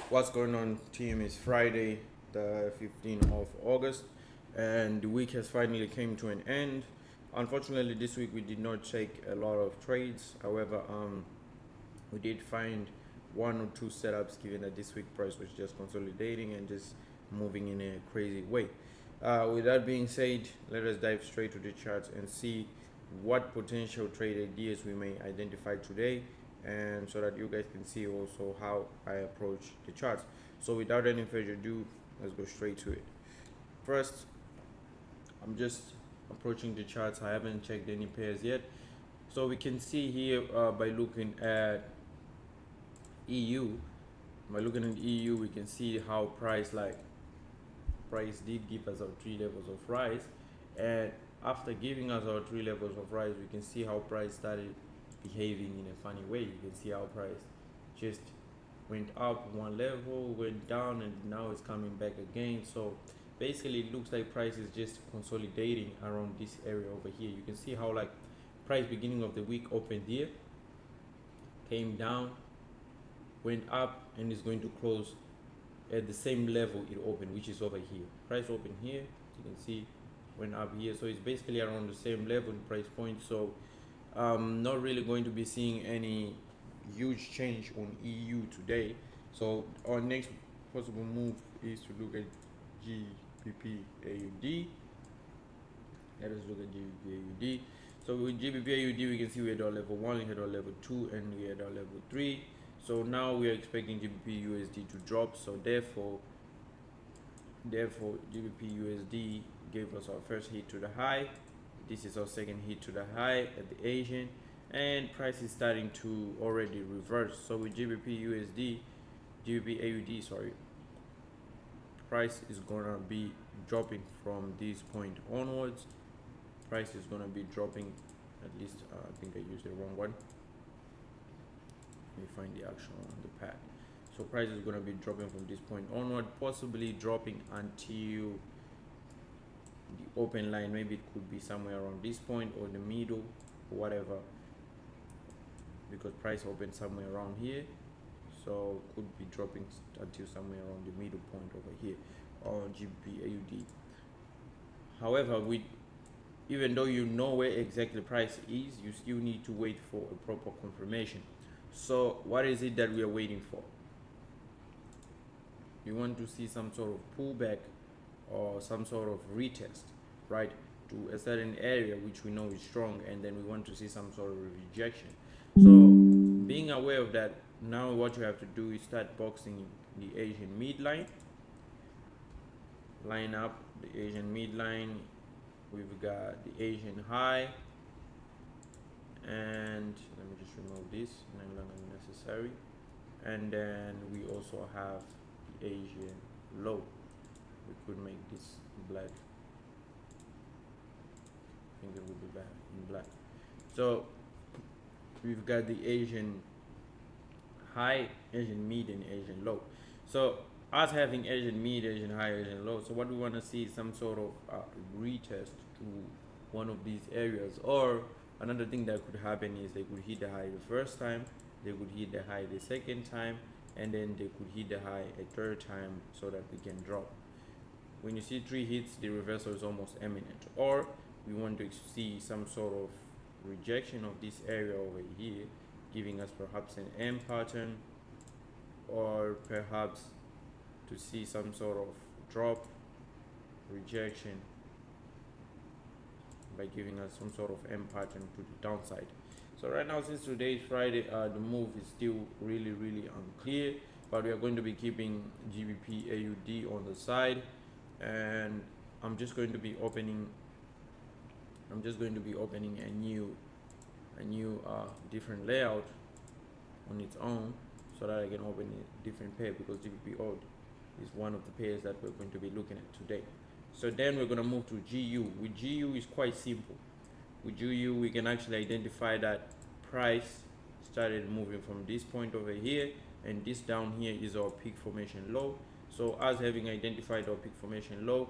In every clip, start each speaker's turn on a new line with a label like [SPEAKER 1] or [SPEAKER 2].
[SPEAKER 1] What's going on, team? It's Friday, the 15th of August, and the week has finally came to an end. Unfortunately, this week we did not take a lot of trades. However, we did find one or two setups, given that this week price was just consolidating and just moving in a crazy way. With that being said, let us dive straight to the charts and see what potential trade ideas we may identify today, and so that you guys can see also how I approach the charts. So without any further ado, let's go straight to it. First, I'm just approaching the charts. I haven't checked any pairs yet. So we can see here by looking at EU. By looking at EU, we can see how price did give us our three levels of rise, and after giving us our three levels of rise, we can see how price started behaving in a funny way. You can see how price just went up one level, went down, and now it's coming back again. So basically it looks like price is just consolidating around this area over here. You can see how like price beginning of the week opened here, came down, went up, and is going to close at the same level it opened, which is over here. Price opened here, you can see went up here, so it's basically around the same level in price point. So not really going to be seeing any huge change on EU today. So our next possible move is to look at GBP AUD. Let us look at GBP AUD. So with GBP AUD, we can see we had our level 1, we had our level 2, and we had our level 3. So now we are expecting GBP USD to drop. So therefore GBP USD gave us our first hit to the high. This is our second hit to the high at the Asian, and price is starting to already reverse. So with GBP AUD, price is gonna be dropping from this point onwards. Price is gonna be dropping, at least I think I used the wrong one. Let me find the action on the pad. So price is going to be dropping from this point onward, possibly dropping until the open line. Maybe it could be somewhere around this point or the middle or whatever, because price opened somewhere around here, so could be dropping until somewhere around the middle point over here on GBP AUD. However, even though you know where exactly price is, you still need to wait for a proper confirmation. So what is it that we are waiting for? We want to see some sort of pullback or some sort of retest, right, to a certain area which we know is strong, and then we want to see some sort of rejection. So being aware of that, now what you have to do is start boxing the Asian midline. Line up the Asian midline. We've got the Asian high, and let me just remove this, no longer necessary. And then we also have the Asian low. We could make this black. I think it would be back in black. So we've got the Asian high, Asian mid, and Asian low. So us having Asian mid, Asian high, Asian low. So what we want to see is some sort of retest to one of these areas. Or another thing that could happen is they could hit the high the first time, they could hit the high the second time, and then they could hit the high a third time, so that we can drop. When you see 3 hits, the reversal is almost imminent. Or we want to see some sort of rejection of this area over here, giving us perhaps an M pattern, or perhaps to see some sort of drop, rejection, by giving us some sort of M pattern to the downside. So right now, since today is Friday, the move is still really unclear, but we are going to be keeping GBP AUD on the side, and I'm just going to be opening a new different layout on its own, so that I can open a different pair, because GBP AUD is one of the pairs that we're going to be looking at today. So then we're going to move to GU. With GU is quite simple. With GU, we can actually identify that price started moving from this point over here, and this down here is our peak formation low. So as having identified our peak formation low,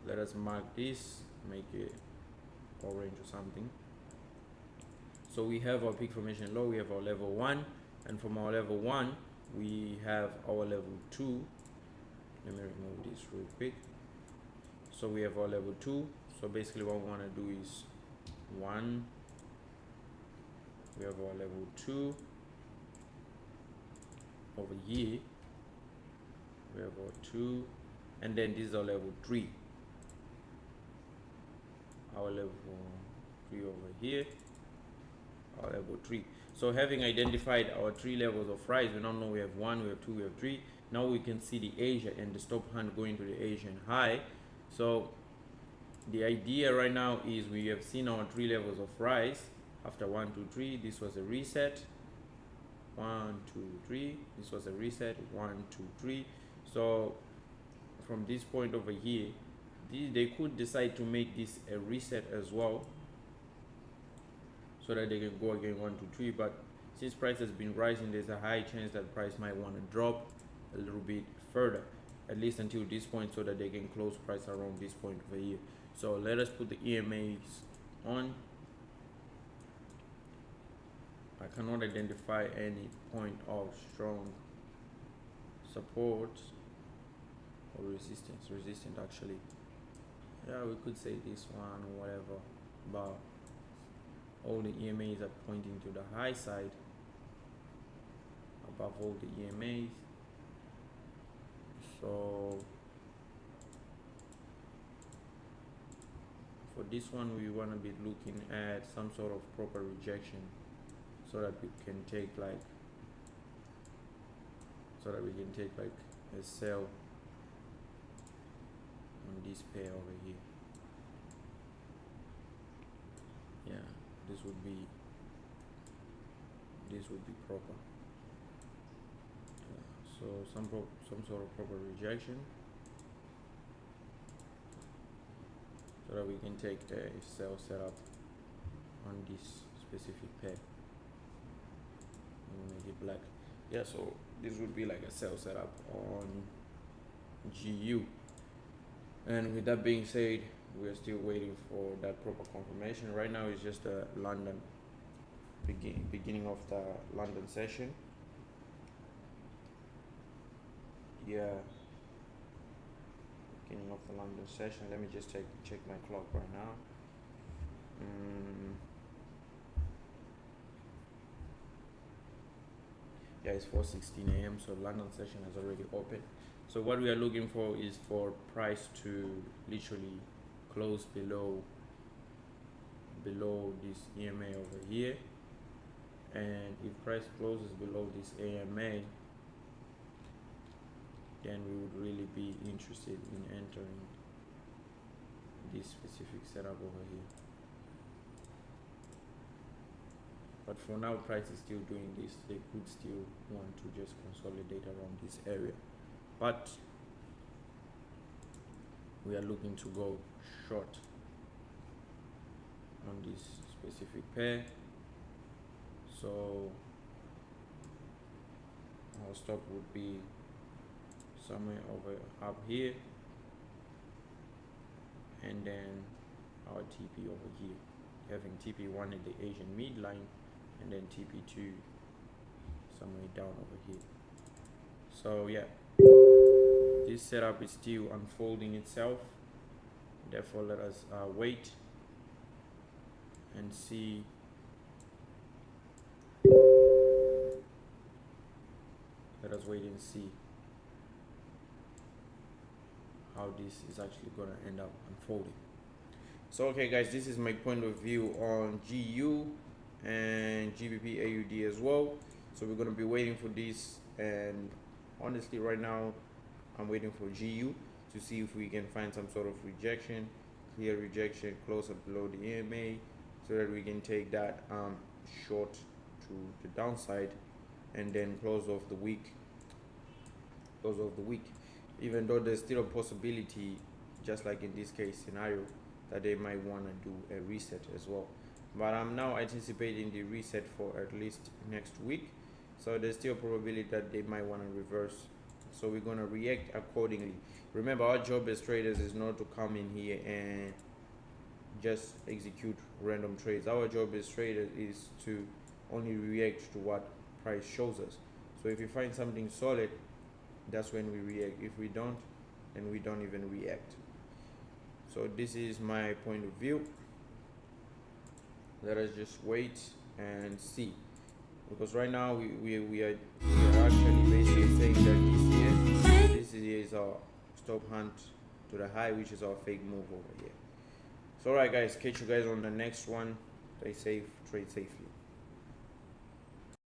[SPEAKER 1] let us mark this, make it orange or something. So we have our peak formation low, we have our level 1, and from our level 1 we have our level 2. Let me remove this real quick. So we have our level 2. So basically what we want to do is 1, we have our level 2 over here, we have our 2, and then this is our level 3, our level 3 over here, our level 3. So having identified our 3 levels of rise, we now know we have 1, we have 2, we have 3. Now we can see the Asia and the stop hand going to the Asian high. So the idea right now is we have seen our 3 levels of rise. After 1, 2, 3, this was a reset. 1, 2, 3, this was a reset. 1, 2, 3. So from this point over here, they could decide to make this a reset as well, so that they can go again 1, 2, 3. But since price has been rising, there's a high chance that price might want to drop a little bit further, at least until this point, so that they can close price around this point over here. So let us put the EMAs on. I cannot identify any point of strong support or resistance actually. Yeah, we could say this one or whatever, but all the EMAs are pointing to the high side above all the EMAs. So for this one, we want to be looking at some sort of proper rejection, so that we can take like a sell on this pair over here. Yeah, this would be proper. So some sort of proper rejection, so that we can take a sell setup on this specific pair. Make it black. Yeah, so this would be like a sell setup on GU. And with that being said, we are still waiting for that proper confirmation. Right now it's just the London beginning of the London session. Yeah, beginning of the London session. Let me just check my clock right now. Yeah, it's 4:16 a.m. so London session has already opened. So what we are looking for is for price to literally close below this EMA over here, and if price closes below this AMA, then we would really be interested in entering this specific setup over here. But for now, price is still doing this. They could still want to just consolidate around this area, but we are looking to go short on this specific pair. So our stop would be somewhere over up here, and then our TP over here, having TP1 at the Asian midline, and then TP2 somewhere down over here. So yeah, this setup is still unfolding itself, therefore let us wait and see how this is actually going to end up unfolding. So okay guys, this is my point of view on GU and GBP AUD as well. So we're going to be waiting for this, and honestly right now I'm waiting for GU to see if we can find some sort of rejection, clear rejection closer below the EMA, so that we can take that short to the downside and then close off the week. Even though there's still a possibility, just like in this case scenario, that they might want to do a reset as well. But I'm now anticipating the reset for at least next week, so there's still a probability that they might want to reverse. So we're going to react accordingly. Remember, our job as traders is not to come in here and just execute random trades. Our job as traders is to only react to what price shows us. So if we find something solid, that's when we react. If we don't, then we don't even react. So this is my point of view. Let us just wait and see, because right now we are actually basically saying that this is our stop hunt to the high, which is our fake move over here. So alright guys, catch you guys on the next one. Stay safe, trade safely.